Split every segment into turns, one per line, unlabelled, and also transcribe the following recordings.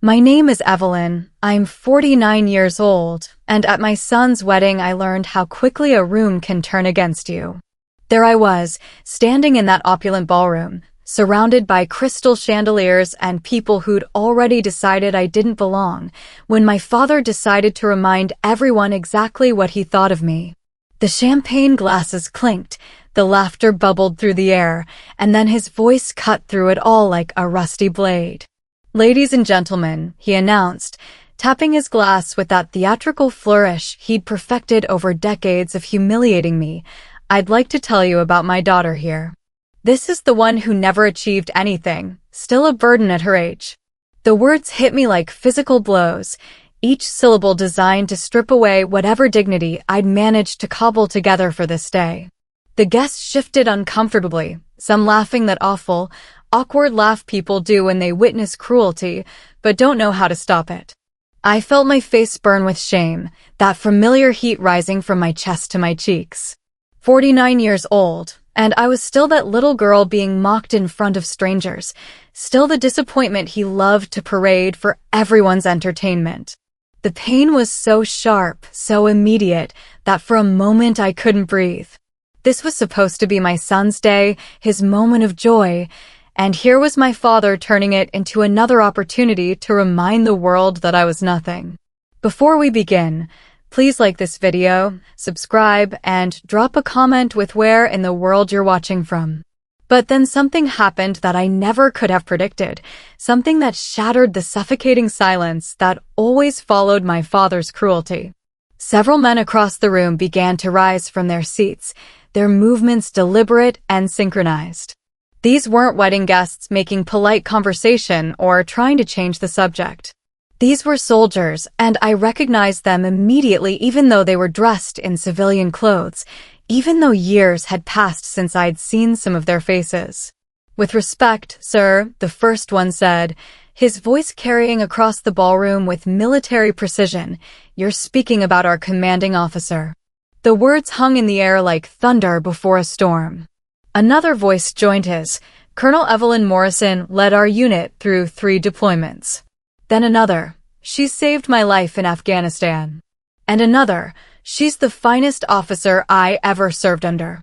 My name is Evelyn. I'm 49 years old, and at my son's wedding I learned how quickly a room can turn against you. There I was, standing in that opulent ballroom, surrounded by crystal chandeliers and people who'd already decided I didn't belong, when my father decided to remind everyone exactly what he thought of me. The champagne glasses clinked, the laughter bubbled through the air, and then his voice cut through it all like a rusty blade. "Ladies and gentlemen," he announced, tapping his glass with that theatrical flourish he'd perfected over decades of humiliating me, "I'd like to tell you about my daughter here. This is the one who never achieved anything, still a burden at her age." The words hit me like physical blows, each syllable designed to strip away whatever dignity I'd managed to cobble together for this day. The guests shifted uncomfortably, some laughing that awkward laugh people do when they witness cruelty, but don't know how to stop it. I felt my face burn with shame, that familiar heat rising from my chest to my cheeks. 49 years old, and I was still that little girl being mocked in front of strangers, still the disappointment he loved to parade for everyone's entertainment. The pain was so sharp, so immediate, that for a moment I couldn't breathe. This was supposed to be my son's day, his moment of joy, and here was my father turning it into another opportunity to remind the world that I was nothing. Before we begin, please like this video, subscribe, and drop a comment with where in the world you're watching from. But then something happened that I never could have predicted, something that shattered the suffocating silence that always followed my father's cruelty. Several men across the room began to rise from their seats, their movements deliberate and synchronized. These weren't wedding guests making polite conversation or trying to change the subject. These were soldiers, and I recognized them immediately even though they were dressed in civilian clothes, even though years had passed since I'd seen some of their faces. "With respect, sir," the first one said, his voice carrying across the ballroom with military precision, "you're speaking about our commanding officer." The words hung in the air like thunder before a storm. Another voice joined his. "Colonel Evelyn Morrison led our unit through 3 deployments. Then another, "She saved my life in Afghanistan." And another, "She's the finest officer I ever served under."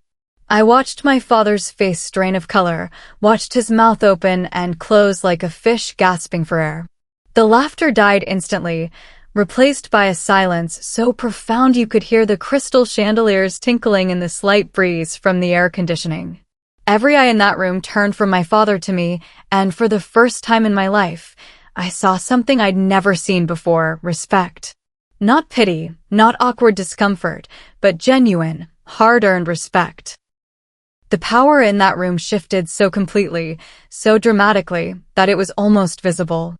I watched my father's face strain of color, watched his mouth open and close like a fish gasping for air. The laughter died instantly, replaced by a silence so profound you could hear the crystal chandeliers tinkling in the slight breeze from the air conditioning. Every eye in that room turned from my father to me, and for the first time in my life, I saw something I'd never seen before: respect. Not pity, not awkward discomfort, but genuine, hard-earned respect. The power in that room shifted so completely, so dramatically, that it was almost visible.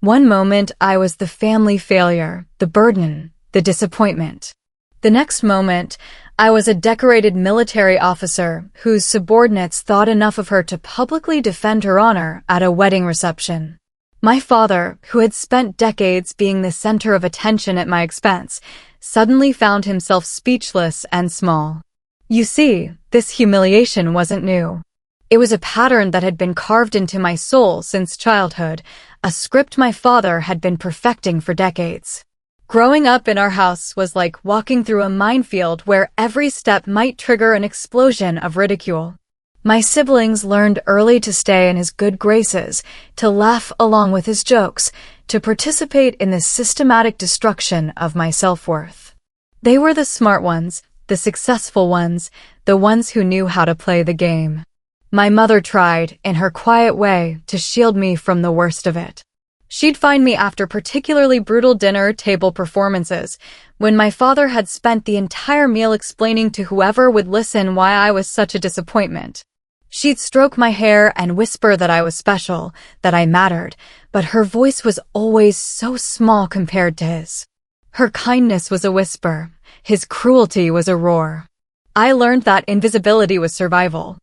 One moment I was the family failure, the burden, the disappointment. The next moment, I was a decorated military officer whose subordinates thought enough of her to publicly defend her honor at a wedding reception. My father, who had spent decades being the center of attention at my expense, suddenly found himself speechless and small. You see, this humiliation wasn't new. It was a pattern that had been carved into my soul since childhood, a script my father had been perfecting for decades. Growing up in our house was like walking through a minefield where every step might trigger an explosion of ridicule. My siblings learned early to stay in his good graces, to laugh along with his jokes, to participate in the systematic destruction of my self-worth. They were the smart ones, the successful ones, the ones who knew how to play the game. My mother tried, in her quiet way, to shield me from the worst of it. She'd find me after particularly brutal dinner table performances, when my father had spent the entire meal explaining to whoever would listen why I was such a disappointment. She'd stroke my hair and whisper that I was special, that I mattered, but her voice was always so small compared to his. Her kindness was a whisper, his cruelty was a roar. I learned that invisibility was survival.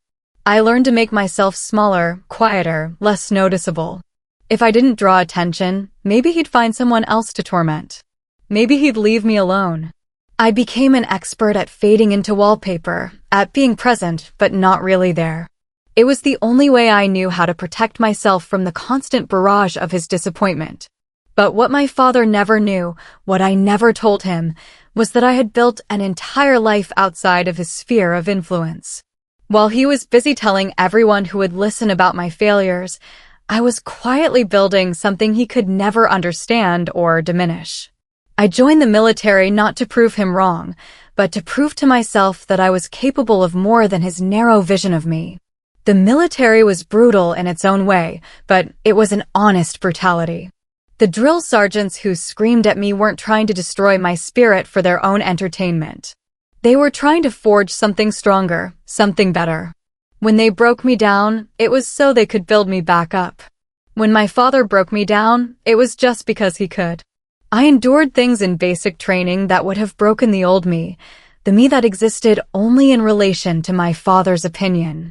I learned to make myself smaller, quieter, less noticeable. If I didn't draw attention, maybe he'd find someone else to torment. Maybe he'd leave me alone. I became an expert at fading into wallpaper, at being present but not really there. It was the only way I knew how to protect myself from the constant barrage of his disappointment. But what my father never knew, what I never told him, was that I had built an entire life outside of his sphere of influence. While he was busy telling everyone who would listen about my failures, I was quietly building something he could never understand or diminish. I joined the military not to prove him wrong, but to prove to myself that I was capable of more than his narrow vision of me. The military was brutal in its own way, but it was an honest brutality. The drill sergeants who screamed at me weren't trying to destroy my spirit for their own entertainment. They were trying to forge something stronger, something better. When they broke me down, it was so they could build me back up. When my father broke me down, it was just because he could. I endured things in basic training that would have broken the old me, the me that existed only in relation to my father's opinion.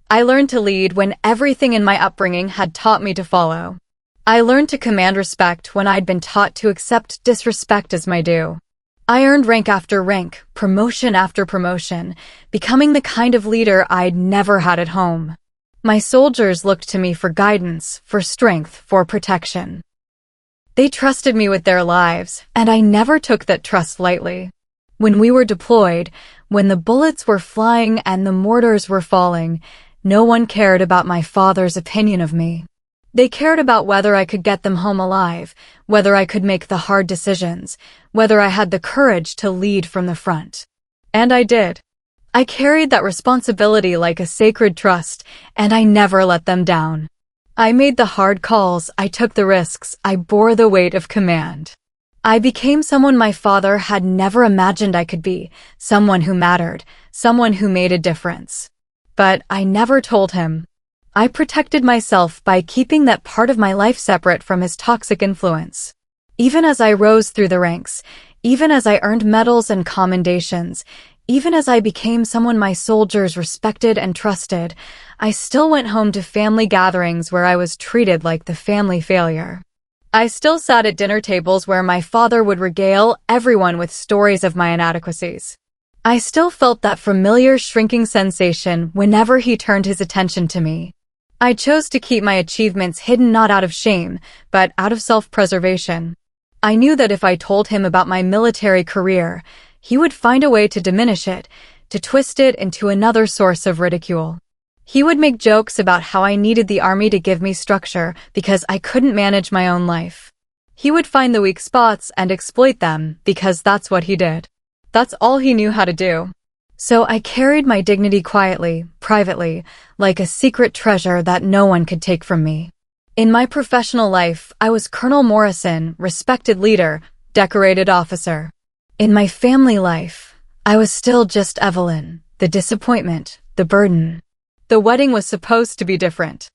I learned to lead when everything in my upbringing had taught me to follow. I learned to command respect when I'd been taught to accept disrespect as my due. I earned rank after rank, promotion after promotion, becoming the kind of leader I'd never had at home. My soldiers looked to me for guidance, for strength, for protection. They trusted me with their lives, and I never took that trust lightly. When we were deployed, when the bullets were flying and the mortars were falling, no one cared about my father's opinion of me. They cared about whether I could get them home alive, whether I could make the hard decisions, whether I had the courage to lead from the front. And I did. I carried that responsibility like a sacred trust, and I never let them down. I made the hard calls, I took the risks, I bore the weight of command. I became someone my father had never imagined I could be, someone who mattered, someone who made a difference. But I never told him. I protected myself by keeping that part of my life separate from his toxic influence. Even as I rose through the ranks, even as I earned medals and commendations, even as I became someone my soldiers respected and trusted, I still went home to family gatherings where I was treated like the family failure. I still sat at dinner tables where my father would regale everyone with stories of my inadequacies. I still felt that familiar shrinking sensation whenever he turned his attention to me. I chose to keep my achievements hidden not out of shame, but out of self-preservation. I knew that if I told him about my military career, he would find a way to diminish it, to twist it into another source of ridicule. He would make jokes about how I needed the army to give me structure because I couldn't manage my own life. He would find the weak spots and exploit them because that's what he did. That's all he knew how to do. So I carried my dignity quietly, privately, like a secret treasure that no one could take from me. In my professional life, I was Colonel Morrison, respected leader, decorated officer. In my family life, I was still just Evelyn, the disappointment, the burden. The wedding was supposed to be different.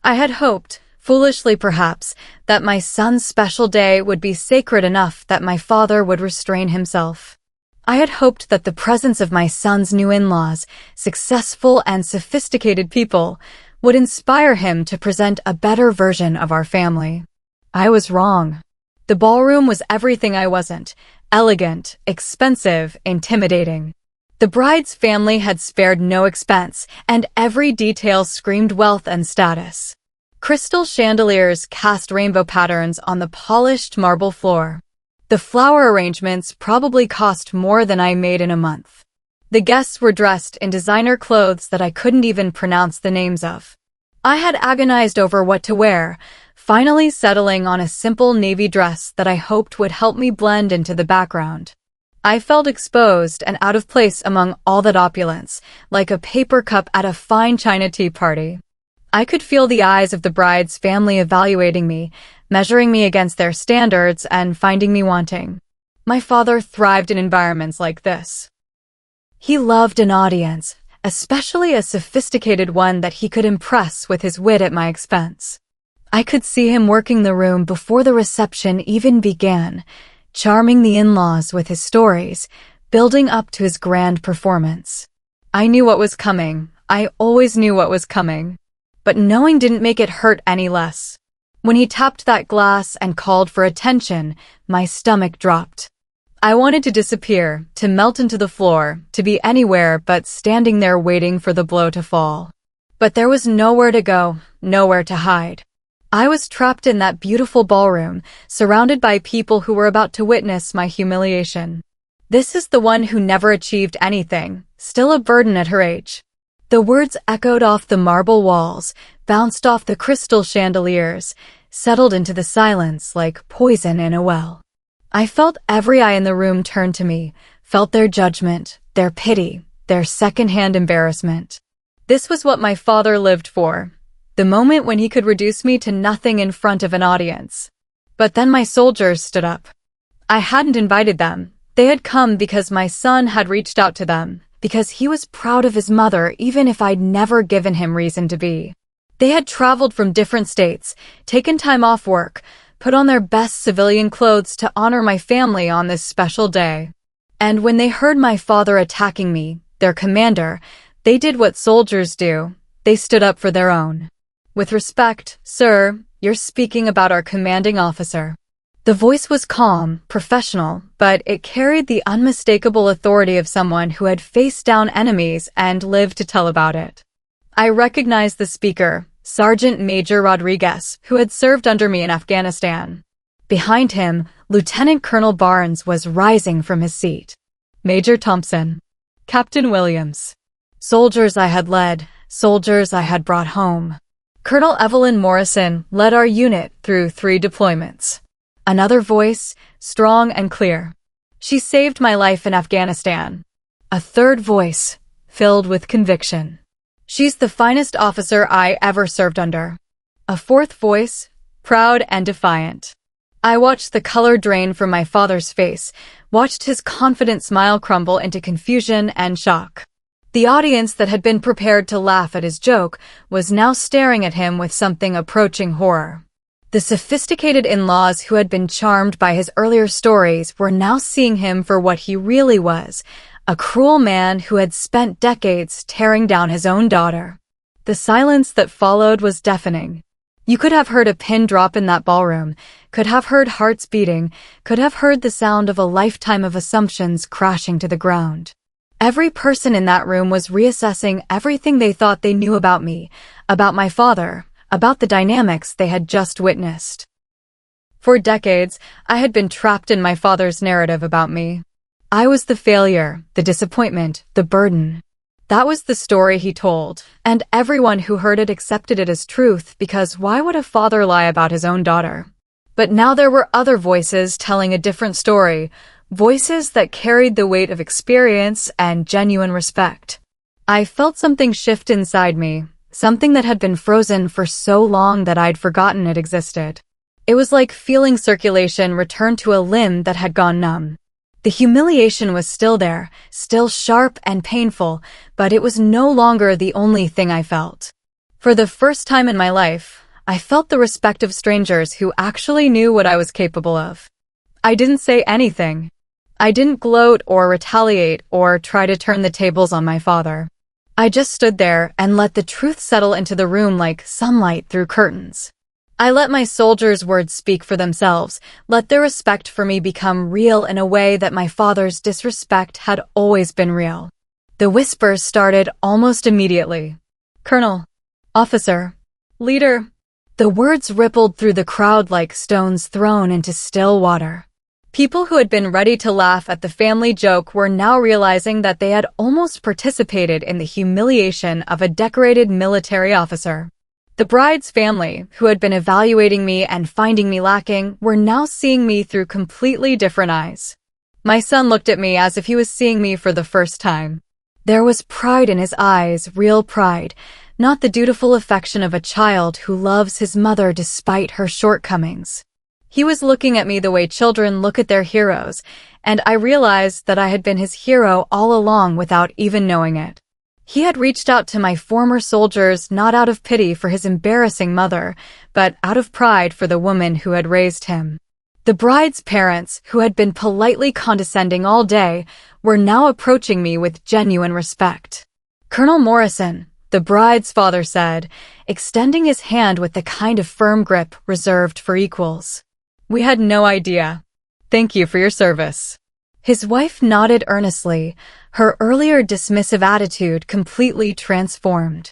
I had hoped, foolishly perhaps, that my son's special day would be sacred enough that my father would restrain himself. I had hoped that the presence of my son's new in-laws, successful and sophisticated people, would inspire him to present a better version of our family. I was wrong. The ballroom was everything I wasn't: elegant, expensive, intimidating. The bride's family had spared no expense, and every detail screamed wealth and status. Crystal chandeliers cast rainbow patterns on the polished marble floor. The flower arrangements probably cost more than I made in a month. The guests were dressed in designer clothes that I couldn't even pronounce the names of. I had agonized over what to wear, finally settling on a simple navy dress that I hoped would help me blend into the background. I felt exposed and out of place among all that opulence, like a paper cup at a fine china tea party. I could feel the eyes of the bride's family evaluating me, measuring me against their standards and finding me wanting. My father thrived in environments like this. He loved an audience, especially a sophisticated one that he could impress with his wit at my expense. I could see him working the room before the reception even began, charming the in-laws with his stories, building up to his grand performance. I knew what was coming. I always knew what was coming. But knowing didn't make it hurt any less. When he tapped that glass and called for attention, my stomach dropped. I wanted to disappear, to melt into the floor, to be anywhere but standing there waiting for the blow to fall. But there was nowhere to go, nowhere to hide. I was trapped in that beautiful ballroom, surrounded by people who were about to witness my humiliation. This is the one who never achieved anything, still a burden at her age. The words echoed off the marble walls, bounced off the crystal chandeliers, settled into the silence like poison in a well. I felt every eye in the room turn to me, felt their judgment, their pity, their secondhand embarrassment. This was what my father lived for, the moment when he could reduce me to nothing in front of an audience. But then my soldiers stood up. I hadn't invited them. They had come because my son had reached out to them, because he was proud of his mother even if I'd never given him reason to be. They had traveled from different states, taken time off work, put on their best civilian clothes to honor my family on this special day. And when they heard my father attacking me, their commander, they did what soldiers do. They stood up for their own. With respect, sir, you're speaking about our commanding officer. The voice was calm, professional, but it carried the unmistakable authority of someone who had faced down enemies and lived to tell about it. I recognized the speaker, Sergeant Major Rodriguez, who had served under me in Afghanistan. Behind him, Lieutenant Colonel Barnes was rising from his seat. Major Thompson. Captain Williams. Soldiers I had led, soldiers I had brought home. Colonel Evelyn Morrison led our unit through 3 deployments. Another voice, strong and clear. She saved my life in Afghanistan. A third voice, filled with conviction. She's the finest officer I ever served under. A fourth voice, proud and defiant. I watched the color drain from my father's face, watched his confident smile crumble into confusion and shock. The audience that had been prepared to laugh at his joke was now staring at him with something approaching horror. The sophisticated in-laws who had been charmed by his earlier stories were now seeing him for what he really was, a cruel man who had spent decades tearing down his own daughter. The silence that followed was deafening. You could have heard a pin drop in that ballroom, could have heard hearts beating, could have heard the sound of a lifetime of assumptions crashing to the ground. Every person in that room was reassessing everything they thought they knew about me, about my father, about the dynamics they had just witnessed. For decades, I had been trapped in my father's narrative about me. I was the failure, the disappointment, the burden. That was the story he told, and everyone who heard it accepted it as truth because why would a father lie about his own daughter? But now there were other voices telling a different story, voices that carried the weight of experience and genuine respect. I felt something shift inside me, something that had been frozen for so long that I'd forgotten it existed. It was like feeling circulation return to a limb that had gone numb. The humiliation was still there, still sharp and painful, but it was no longer the only thing I felt. For the first time in my life, I felt the respect of strangers who actually knew what I was capable of. I didn't say anything. I didn't gloat or retaliate or try to turn the tables on my father. I just stood there and let the truth settle into the room like sunlight through curtains. I let my soldiers' words speak for themselves, let their respect for me become real in a way that my father's disrespect had always been real. The whispers started almost immediately. Colonel, officer, leader. The words rippled through the crowd like stones thrown into still water. People who had been ready to laugh at the family joke were now realizing that they had almost participated in the humiliation of a decorated military officer. The bride's family, who had been evaluating me and finding me lacking, were now seeing me through completely different eyes. My son looked at me as if he was seeing me for the first time. There was pride in his eyes, real pride, not the dutiful affection of a child who loves his mother despite her shortcomings. He was looking at me the way children look at their heroes, and I realized that I had been his hero all along without even knowing it. He had reached out to my former soldiers not out of pity for his embarrassing mother, but out of pride for the woman who had raised him. The bride's parents, who had been politely condescending all day, were now approaching me with genuine respect. Colonel Morrison, the bride's father said, extending his hand with the kind of firm grip reserved for equals. We had no idea. Thank you for your service. His wife nodded earnestly, her earlier dismissive attitude completely transformed.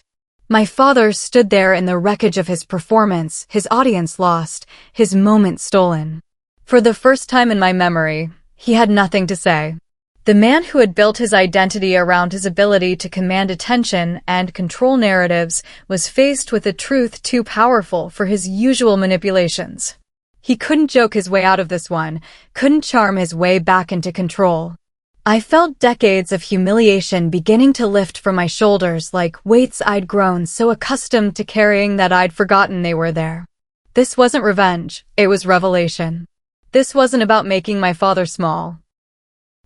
My father stood there in the wreckage of his performance, his audience lost, his moment stolen. For the first time in my memory, he had nothing to say. The man who had built his identity around his ability to command attention and control narratives was faced with a truth too powerful for his usual manipulations. He couldn't joke his way out of this one, couldn't charm his way back into control. I felt decades of humiliation beginning to lift from my shoulders like weights I'd grown so accustomed to carrying that I'd forgotten they were there. This wasn't revenge, it was revelation. This wasn't about making my father small.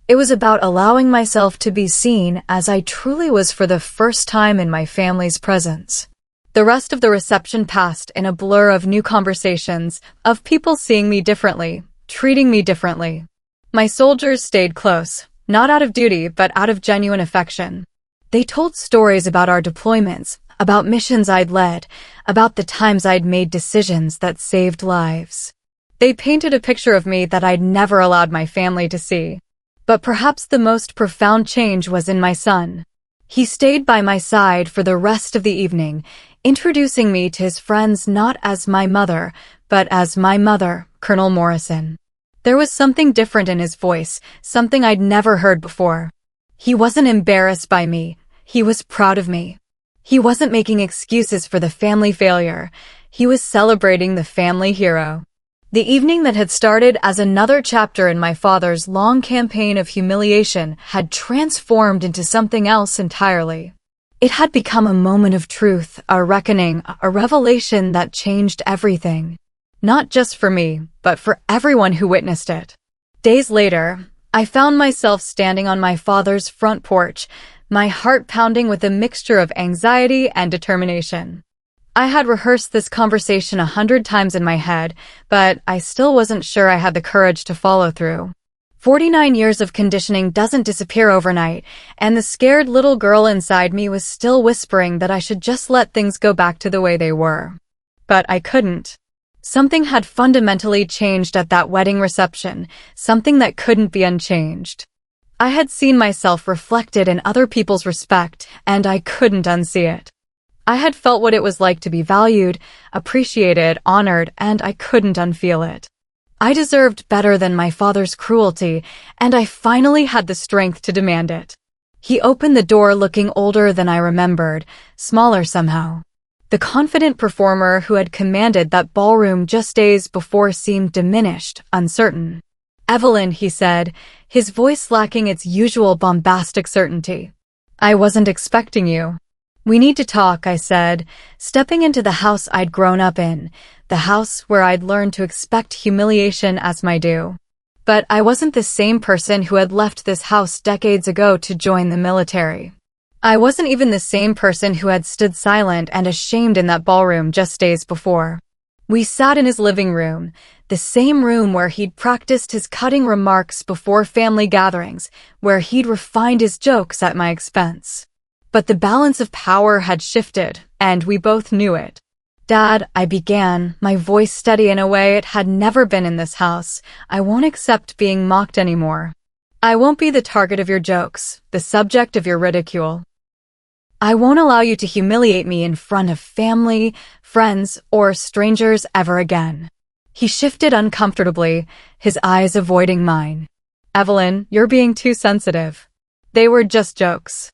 It was about allowing myself to be seen as I truly was for the first time in my family's presence. The rest of the reception passed in a blur of new conversations, of people seeing me differently, treating me differently. My soldiers stayed close. Not out of duty, but out of genuine affection. They told stories about our deployments, about missions I'd led, about the times I'd made decisions that saved lives. They painted a picture of me that I'd never allowed my family to see. But perhaps the most profound change was in my son. He stayed by my side for the rest of the evening, introducing me to his friends not as my mother, but as my mother, Colonel Morrison. There was something different in his voice, something I'd never heard before. He wasn't embarrassed by me, he was proud of me. He wasn't making excuses for the family failure, he was celebrating the family hero. The evening that had started as another chapter in my father's long campaign of humiliation had transformed into something else entirely. It had become a moment of truth, a reckoning, a revelation that changed everything. Not just for me, but for everyone who witnessed it. Days later, I found myself standing on my father's front porch, my heart pounding with a mixture of anxiety and determination. I had rehearsed this conversation 100 times in my head, but I still wasn't sure I had the courage to follow through. 49 years of conditioning doesn't disappear overnight, and the scared little girl inside me was still whispering that I should just let things go back to the way they were. But I couldn't. Something had fundamentally changed at that wedding reception, something that couldn't be unchanged. I had seen myself reflected in other people's respect, and I couldn't unsee it. I had felt what it was like to be valued, appreciated, honored, and I couldn't unfeel it. I deserved better than my father's cruelty, and I finally had the strength to demand it. He opened the door looking older than I remembered, smaller somehow. The confident performer who had commanded that ballroom just days before seemed diminished, uncertain. "Evelyn," he said, his voice lacking its usual bombastic certainty. "I wasn't expecting you." "We need to talk," I said, stepping into the house I'd grown up in, the house where I'd learned to expect humiliation as my due. But I wasn't the same person who had left this house decades ago to join the military. I wasn't even the same person who had stood silent and ashamed in that ballroom just days before. We sat in his living room, the same room where he'd practiced his cutting remarks before family gatherings, where he'd refined his jokes at my expense. But the balance of power had shifted, and we both knew it. "Dad," I began, my voice steady in a way it had never been in this house, "I won't accept being mocked anymore. I won't be the target of your jokes, the subject of your ridicule. I won't allow you to humiliate me in front of family, friends, or strangers ever again." He shifted uncomfortably, his eyes avoiding mine. "Evelyn, you're being too sensitive. They were just jokes.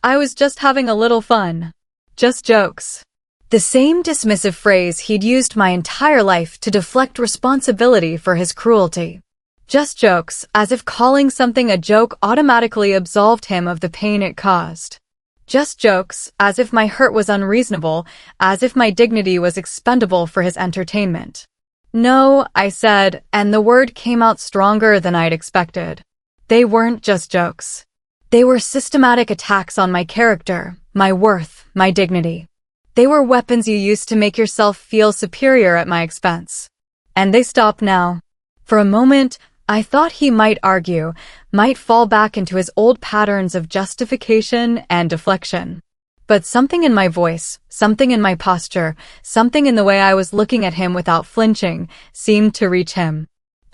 I was just having a little fun. Just jokes." The same dismissive phrase he'd used my entire life to deflect responsibility for his cruelty. Just jokes, as if calling something a joke automatically absolved him of the pain it caused. Just jokes, as if my hurt was unreasonable, as if my dignity was expendable for his entertainment. "No," I said, and the word came out stronger than I'd expected. They weren't just jokes. They were systematic attacks on my character, my worth, my dignity. They were weapons you used to make yourself feel superior at my expense. And they stopped now. For a moment, I thought he might argue, might fall back into his old patterns of justification and deflection. But something in my voice, something in my posture, something in the way I was looking at him without flinching, seemed to reach him.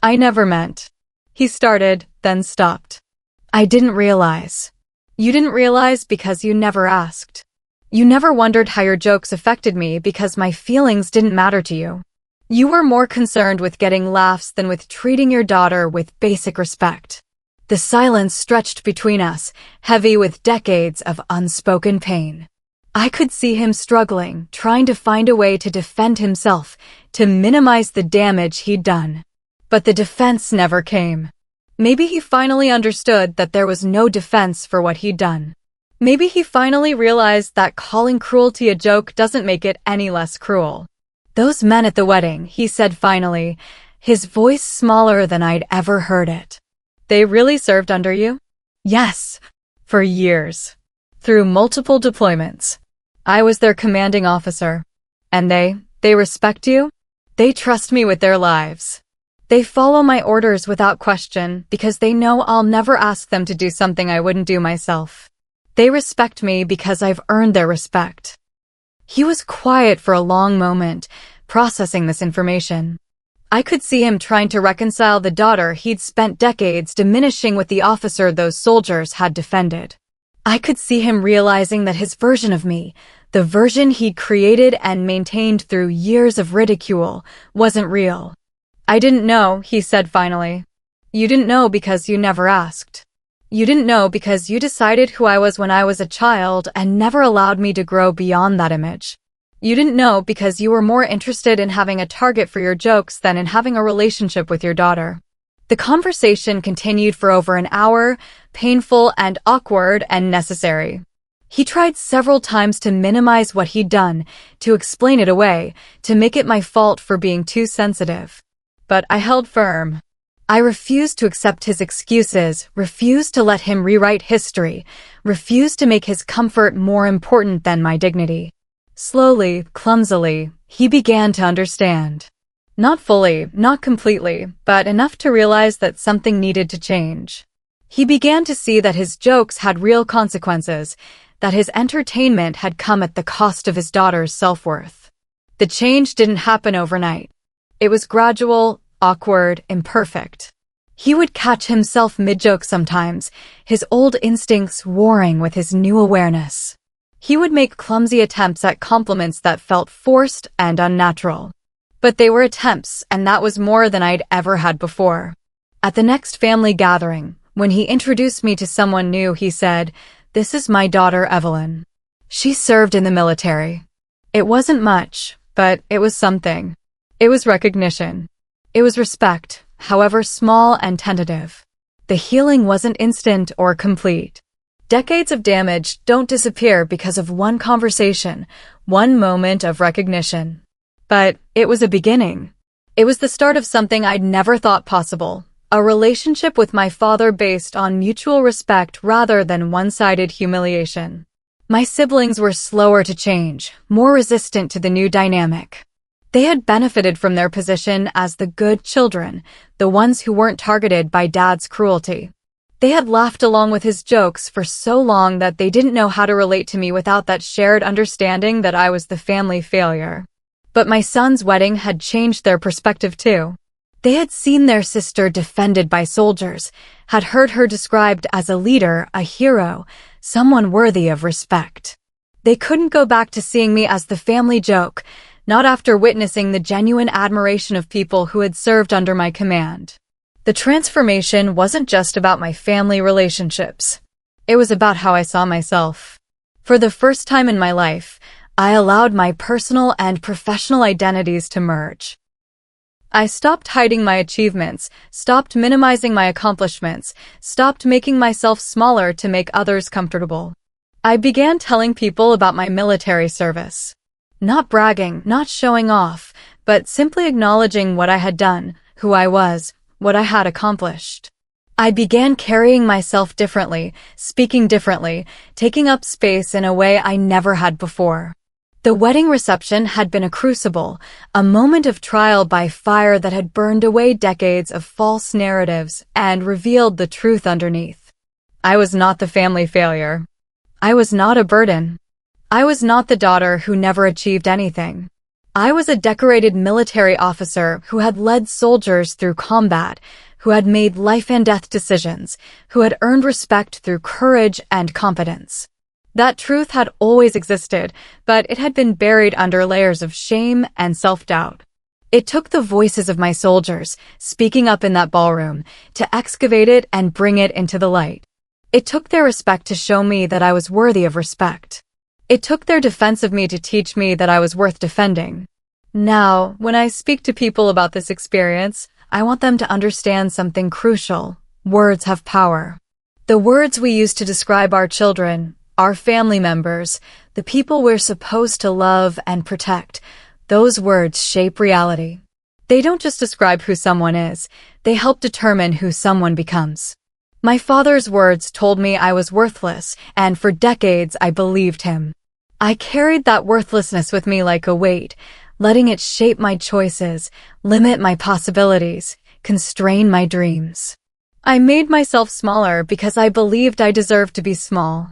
"I never meant." He started, then stopped. "I didn't realize." "You didn't realize because you never asked." You never wondered how your jokes affected me because my feelings didn't matter to you. You were more concerned with getting laughs than with treating your daughter with basic respect. The silence stretched between us, heavy with decades of unspoken pain. I could see him struggling, trying to find a way to defend himself, to minimize the damage he'd done. But the defense never came. Maybe he finally understood that there was no defense for what he'd done. Maybe he finally realized that calling cruelty a joke doesn't make it any less cruel. "Those men at the wedding," he said finally, his voice smaller than I'd ever heard it. "They really served under you?" "Yes, for years. Through multiple deployments. I was their commanding officer. And they respect you? They trust me with their lives. They follow my orders without question because they know I'll never ask them to do something I wouldn't do myself. They respect me because I've earned their respect." He was quiet for a long moment, processing this information. I could see him trying to reconcile the daughter he'd spent decades diminishing with the officer those soldiers had defended. I could see him realizing that his version of me, the version he'd created and maintained through years of ridicule, wasn't real. "I didn't know," he said finally. "You didn't know because you never asked. You didn't know because you decided who I was when I was a child and never allowed me to grow beyond that image. You didn't know because you were more interested in having a target for your jokes than in having a relationship with your daughter." The conversation continued for over an hour, painful and awkward and necessary. He tried several times to minimize what he'd done, to explain it away, to make it my fault for being too sensitive. But I held firm. I refused to accept his excuses, refused to let him rewrite history, refused to make his comfort more important than my dignity. Slowly, clumsily, he began to understand. Not fully, not completely, but enough to realize that something needed to change. He began to see that his jokes had real consequences, that his entertainment had come at the cost of his daughter's self-worth. The change didn't happen overnight. It was gradual, awkward, imperfect. He would catch himself mid-joke sometimes, his old instincts warring with his new awareness. He would make clumsy attempts at compliments that felt forced and unnatural. But they were attempts, and that was more than I'd ever had before. At the next family gathering, when he introduced me to someone new, he said, "This is my daughter, Evelyn. She served in the military." It wasn't much, but it was something. It was recognition. It was respect, however small and tentative. The healing wasn't instant or complete. Decades of damage don't disappear because of one conversation, one moment of recognition. But it was a beginning. It was the start of something I'd never thought possible, a relationship with my father based on mutual respect rather than one-sided humiliation. My siblings were slower to change, more resistant to the new dynamic. They had benefited from their position as the good children, the ones who weren't targeted by Dad's cruelty. They had laughed along with his jokes for so long that they didn't know how to relate to me without that shared understanding that I was the family failure. But my son's wedding had changed their perspective too. They had seen their sister defended by soldiers, had heard her described as a leader, a hero, someone worthy of respect. They couldn't go back to seeing me as the family joke, not after witnessing the genuine admiration of people who had served under my command. The transformation wasn't just about my family relationships. It was about how I saw myself. For the first time in my life, I allowed my personal and professional identities to merge. I stopped hiding my achievements, stopped minimizing my accomplishments, stopped making myself smaller to make others comfortable. I began telling people about my military service. Not bragging, not showing off, but simply acknowledging what I had done, who I was, what I had accomplished. I began carrying myself differently, speaking differently, taking up space in a way I never had before. The wedding reception had been a crucible, a moment of trial by fire that had burned away decades of false narratives and revealed the truth underneath. I was not the family failure. I was not a burden. I was not the daughter who never achieved anything. I was a decorated military officer who had led soldiers through combat, who had made life and death decisions, who had earned respect through courage and competence. That truth had always existed, but it had been buried under layers of shame and self-doubt. It took the voices of my soldiers, speaking up in that ballroom, to excavate it and bring it into the light. It took their respect to show me that I was worthy of respect. It took their defense of me to teach me that I was worth defending. Now, when I speak to people about this experience, I want them to understand something crucial. Words have power. The words we use to describe our children, our family members, the people we're supposed to love and protect, those words shape reality. They don't just describe who someone is, they help determine who someone becomes. My father's words told me I was worthless, and for decades I believed him. I carried that worthlessness with me like a weight, letting it shape my choices, limit my possibilities, constrain my dreams. I made myself smaller because I believed I deserved to be small.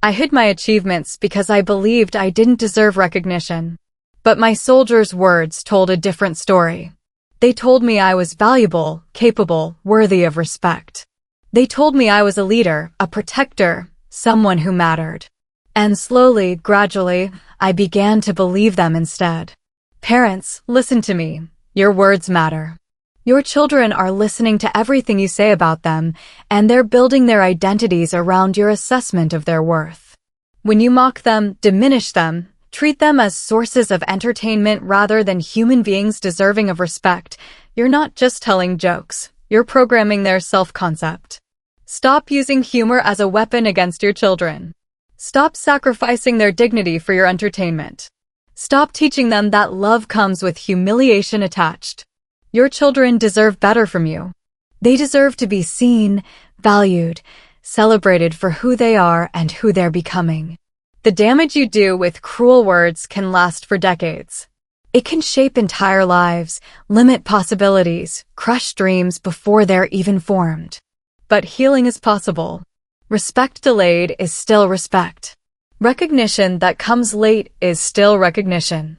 I hid my achievements because I believed I didn't deserve recognition. But my soldiers' words told a different story. They told me I was valuable, capable, worthy of respect. They told me I was a leader, a protector, someone who mattered. And slowly, gradually, I began to believe them instead. Parents, listen to me. Your words matter. Your children are listening to everything you say about them, and they're building their identities around your assessment of their worth. When you mock them, diminish them, treat them as sources of entertainment rather than human beings deserving of respect, you're not just telling jokes, you're programming their self-concept. Stop using humor as a weapon against your children. Stop sacrificing their dignity for your entertainment. Stop teaching them that love comes with humiliation attached. Your children deserve better from you. They deserve to be seen, valued, celebrated for who they are and who they're becoming. The damage you do with cruel words can last for decades. It can shape entire lives, limit possibilities, crush dreams before they're even formed. But healing is possible. Respect delayed is still respect. Recognition that comes late is still recognition.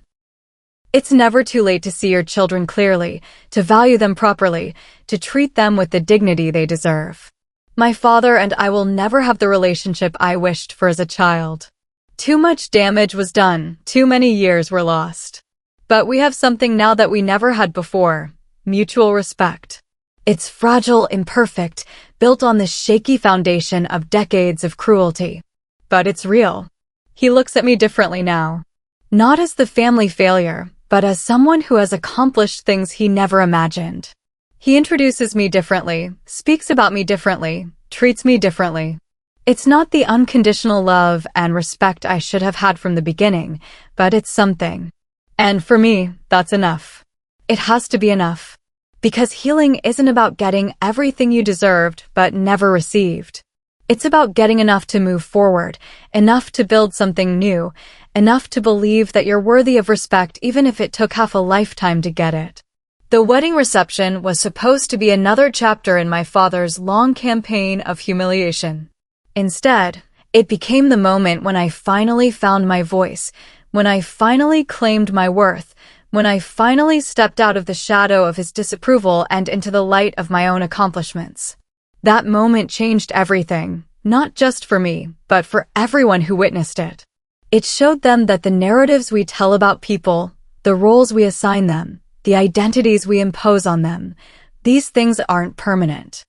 It's never too late to see your children clearly, to value them properly, to treat them with the dignity they deserve. My father and I will never have the relationship I wished for as a child. Too much damage was done, too many years were lost. But we have something now that we never had before, mutual respect. It's fragile, imperfect, built on the shaky foundation of decades of cruelty. But it's real. He looks at me differently now. Not as the family failure, but as someone who has accomplished things he never imagined. He introduces me differently, speaks about me differently, treats me differently. It's not the unconditional love and respect I should have had from the beginning, but it's something. And for me, that's enough. It has to be enough. Because healing isn't about getting everything you deserved but never received. It's about getting enough to move forward, enough to build something new, enough to believe that you're worthy of respect even if it took half a lifetime to get it. The wedding reception was supposed to be another chapter in my father's long campaign of humiliation. Instead, it became the moment when I finally found my voice, when I finally claimed my worth, when I finally stepped out of the shadow of his disapproval and into the light of my own accomplishments. That moment changed everything, not just for me, but for everyone who witnessed it. It showed them that the narratives we tell about people, the roles we assign them, the identities we impose on them, these things aren't permanent.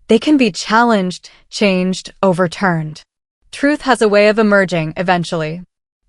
They can be challenged, changed, overturned. Truth has a way of emerging eventually.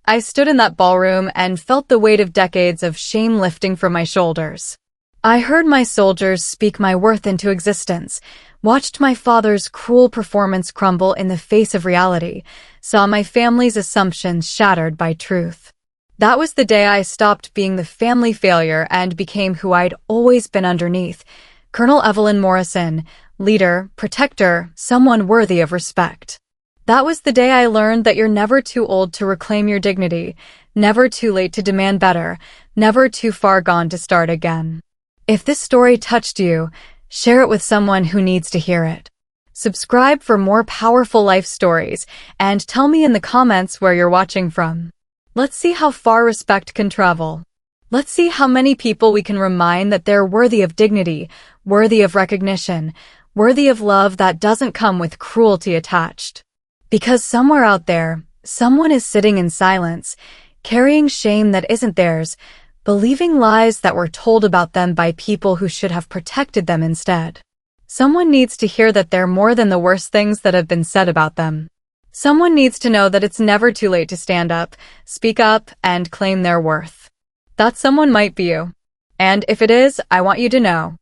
I stood in that ballroom and felt the weight of decades of shame lifting from my shoulders. I heard my soldiers speak my worth into existence, watched my father's cruel performance crumble in the face of reality, saw my family's assumptions shattered by truth. That was the day I stopped being the family failure and became who I'd always been underneath, Colonel Evelyn Morrison, leader, protector, someone worthy of respect. That was the day I learned that you're never too old to reclaim your dignity, never too late to demand better, never too far gone to start again. If this story touched you, share it with someone who needs to hear it. Subscribe for more powerful life stories, and tell me in the comments where you're watching from. Let's see how far respect can travel. Let's see how many people we can remind that they're worthy of dignity, worthy of recognition, worthy of love that doesn't come with cruelty attached. Because somewhere out there, Someone is sitting in silence, carrying shame that isn't theirs, believing lies that were told about them by people who should have protected them instead. Someone needs to hear that they're more than the worst things that have been said about them. Someone needs to know that it's never too late to stand up, speak up, and claim their worth. That someone might be you. And if it is, I want you to know.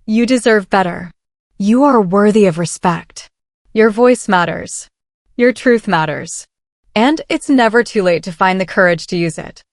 You deserve better. You are worthy of respect. Your voice matters. Your truth matters. And it's never too late to find the courage to use it.